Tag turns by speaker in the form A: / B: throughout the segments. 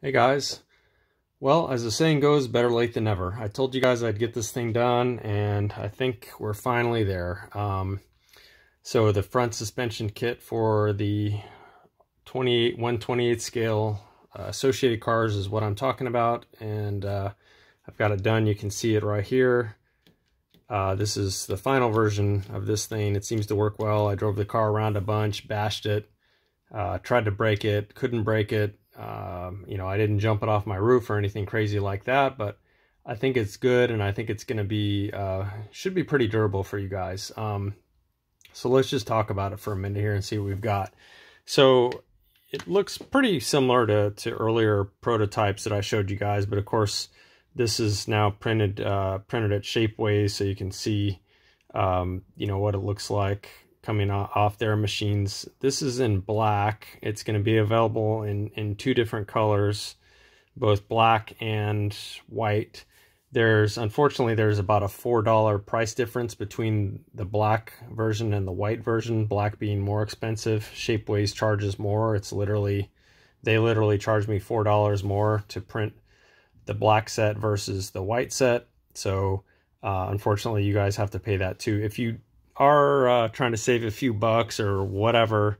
A: Hey guys, well, as the saying goes, better late than never. I told you guys I'd get this thing done, and I think we're finally there. So the front suspension kit for the 1/28 scale associated cars is what I'm talking about, and I've got it done. You can see it right here. This is the final version of this thing. It seems to work well. I drove the car around a bunch, bashed it, tried to break it, couldn't break it. You know, I didn't jump it off my roof or anything crazy like that, but I think it's good, and I think it's going to be, should be pretty durable for you guys. So let's just talk about it for a minute here and see what we've got. So it looks pretty similar to earlier prototypes that I showed you guys, but of course this is now printed at Shapeways, so you can see, you know, what it looks like coming off their machines. This is in black. It's going to be available in two different colors, both black and white. Unfortunately, there's about a $4 price difference between the black version and the white version, black being more expensive. Shapeways charges more. They literally charge me $4 more to print the black set versus the white set. So unfortunately, you guys have to pay that too. If you are trying to save a few bucks or whatever,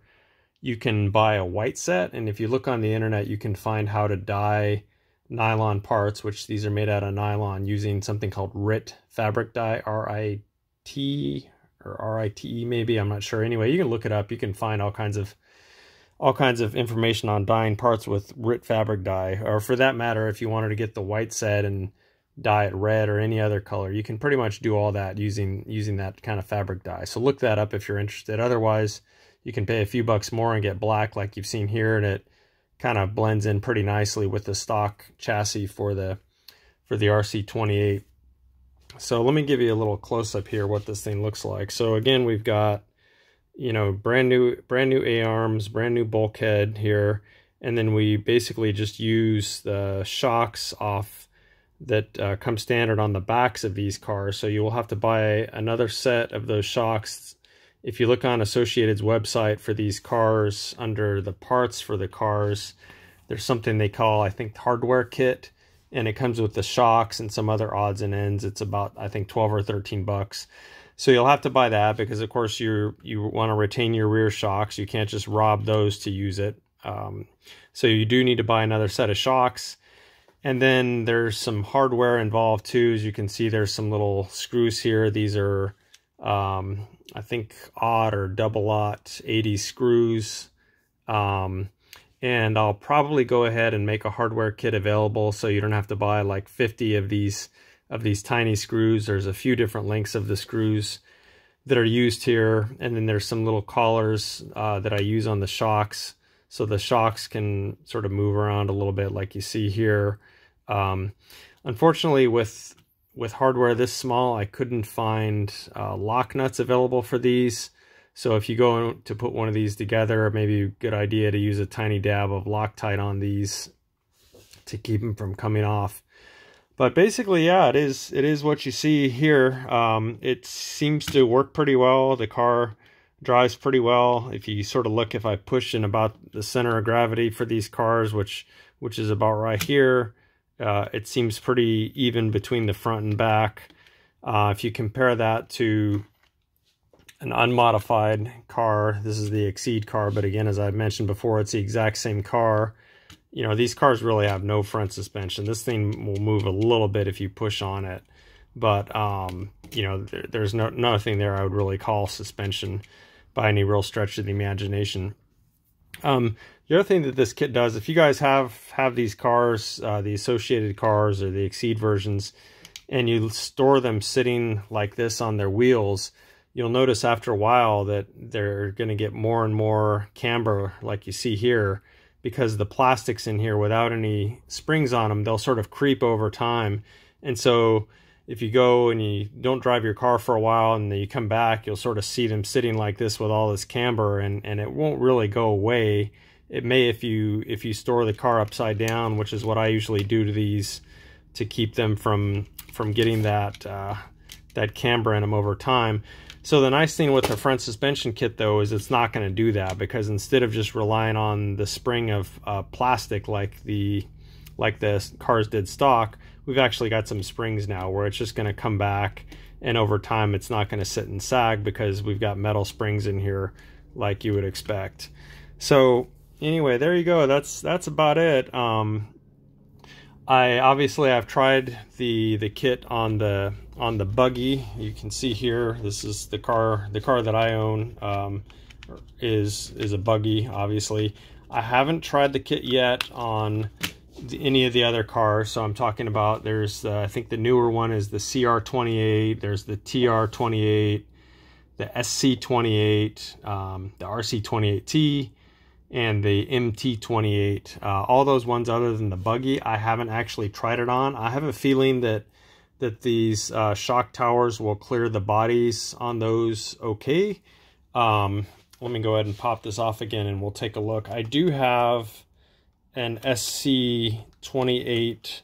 A: you can buy a white set, and if you look on the internet, you can find how to dye nylon parts, which these are made out of nylon, using something called RIT fabric dye, R-I-T or R-I-T-E maybe, I'm not sure. Anyway, you can look it up. You can find all kinds of information on dyeing parts with RIT fabric dye, or for that matter, if you wanted to get the white set and dye it red or any other color, you can pretty much do all that using that kind of fabric dye. So look that up if you're interested. Otherwise, you can pay a few bucks more and get black like you've seen here, and it kind of blends in pretty nicely with the stock chassis for the RC28. So let me give you a little close-up here what this thing looks like. So again, we've got, you know, brand new A-arms, brand new bulkhead here, and then we basically just use the shocks off that come standard on the backs of these cars. So you will have to buy another set of those shocks. If you look on Associated's website for these cars, under the parts for the cars, there's something they call, I think, hardware kit, and it comes with the shocks and some other odds and ends. It's about, I think, 12 or 13 bucks. So you'll have to buy that because, of course, you want to retain your rear shocks. You can't just rob those to use it. So you do need to buy another set of shocks. And then there's some hardware involved too. As you can see, there's some little screws here. These are, I think, odd or double-aught 80 screws. And I'll probably go ahead and make a hardware kit available so you don't have to buy like 50 of these tiny screws. There's a few different lengths of the screws that are used here. And then there's some little collars that I use on the shocks, so the shocks can sort of move around a little bit like you see here. Unfortunately, with hardware this small, I couldn't find lock nuts available for these. So if you go to put one of these together, maybe a good idea to use a tiny dab of Loctite on these to keep them from coming off. But basically, yeah, it is what you see here. It seems to work pretty well. The car drives pretty well. If you sort of look, if I push in about the center of gravity for these cars, which is about right here, it seems pretty even between the front and back. If you compare that to an unmodified car, this is the Exceed car, but again, as I mentioned before, it's the exact same car. You know, these cars really have no front suspension. This thing will move a little bit if you push on it, but you know, there's nothing there I would really call suspension by any real stretch of the imagination. The other thing that this kit does, if you guys have these cars, the Associated cars or the Exceed versions, and you store them sitting like this on their wheels, you'll notice after a while that they're going to get more and more camber like you see here, because the plastics in here, without any springs on them, they'll sort of creep over time. And so if you go and you don't drive your car for a while and then you come back, you'll sort of see them sitting like this with all this camber, and it won't really go away. It may if you store the car upside down, which is what I usually do to these to keep them from getting that camber in them over time. So the nice thing with the front suspension kit, though, is it's not going to do that, because instead of just relying on the spring of plastic like the like the cars did stock, we've actually got some springs now where it's just going to come back, and over time it's not going to sit and sag because we've got metal springs in here like you would expect. So anyway, there you go. That's about it. I've tried the kit on the buggy. You can see here, this is the car that I own, is a buggy, obviously. I haven't tried the kit yet on any of the other cars, so I'm talking about, there's I think the newer one is the CR28, there's the TR28, the SC28, the RC28T, and the MT28. All those ones other than the buggy, I haven't actually tried it on. I have a feeling that these shock towers will clear the bodies on those okay. Let me go ahead and pop this off again and we'll take a look. I do have an SC28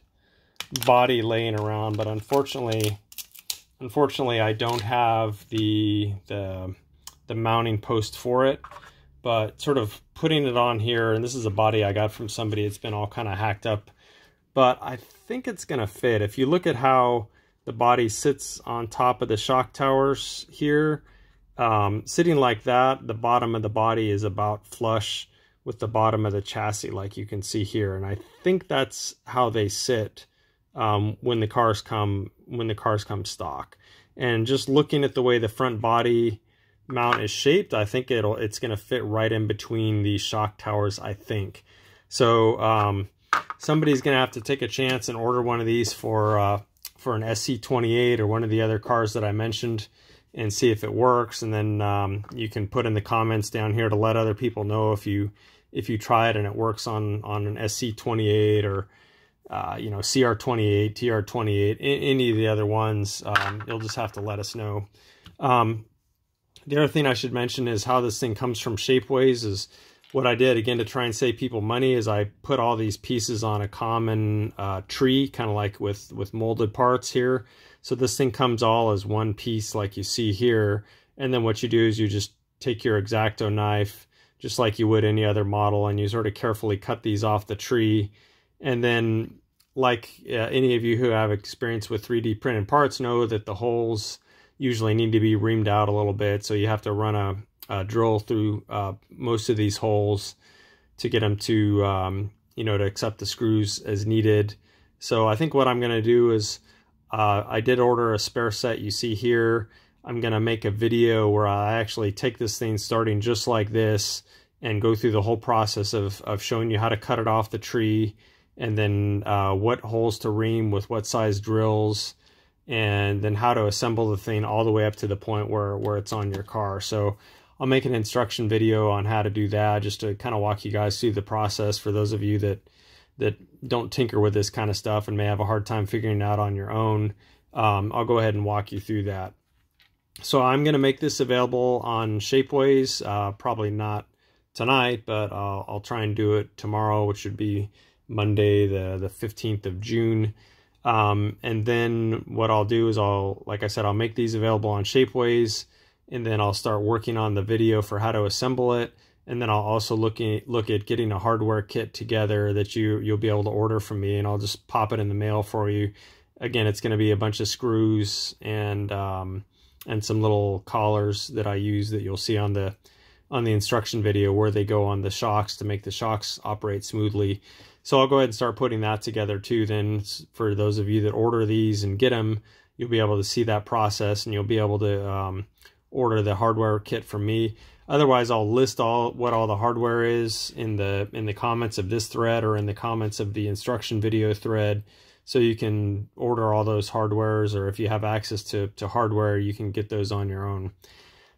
A: body laying around, but unfortunately I don't have the mounting post for it. But sort of putting it on here, and this is a body I got from somebody, it's been all kind of hacked up, but I think it's gonna fit. If you look at how the body sits on top of the shock towers here, sitting like that, the bottom of the body is about flush with the bottom of the chassis, like you can see here. And I think that's how they sit when the cars come stock. And just looking at the way the front body mount is shaped, I think it's going to fit right in between these shock towers, I think. So somebody's going to have to take a chance and order one of these for an SC28 or one of the other cars that I mentioned, and see if it works. And then you can put in the comments down here to let other people know if you try it and it works on an SC28 or you know, CR28, TR28, any of the other ones. You'll just have to let us know. The other thing I should mention is how this thing comes from Shapeways. Is what I did, again, to try and save people money, is I put all these pieces on a common tree, kind of like with molded parts here. So this thing comes all as one piece like you see here. And then what you do is you just take your X-Acto knife, just like you would any other model, and you sort of carefully cut these off the tree. And then, like any of you who have experience with 3D printed parts know that the holes usually need to be reamed out a little bit. So you have to run a drill through most of these holes to get them to, you know, to accept the screws as needed. So I think what I'm going to do is, I did order a spare set you see here. I'm going to make a video where I actually take this thing starting just like this and go through the whole process of showing you how to cut it off the tree, and then what holes to ream with what size drills, and then how to assemble the thing all the way up to the point where it's on your car. So I'll make an instruction video on how to do that, just to kind of walk you guys through the process for those of you that don't tinker with this kind of stuff and may have a hard time figuring it out on your own. I'll go ahead and walk you through that. So I'm going to make this available on Shapeways, probably not tonight, but I'll try and do it tomorrow, which would be Monday, the 15th of June. And then what I'll do is like I said, I'll make these available on Shapeways, and then I'll start working on the video for how to assemble it. And then I'll also look at getting a hardware kit together that you'll be able to order from me, and I'll just pop it in the mail for you. Again, it's going to be a bunch of screws and some little collars that I use that you'll see on the instruction video, where they go on the shocks to make the shocks operate smoothly. So I'll go ahead and start putting that together too. Then for those of you that order these and get them, you'll be able to see that process, and you'll be able to order the hardware kit from me. Otherwise, I'll list what all the hardware is in the comments of this thread, or in the comments of the instruction video thread, so you can order all those hardwares, or if you have access to hardware, you can get those on your own.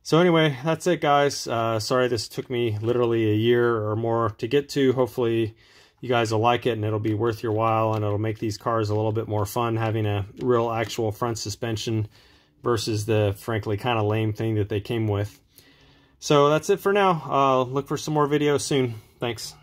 A: So anyway, that's it, guys. Sorry this took me literally a year or more to get to. Hopefully you guys will like it, and it'll be worth your while, and it'll make these cars a little bit more fun, having a real actual front suspension versus the frankly kind of lame thing that they came with. So that's it for now. Look for some more videos soon. Thanks.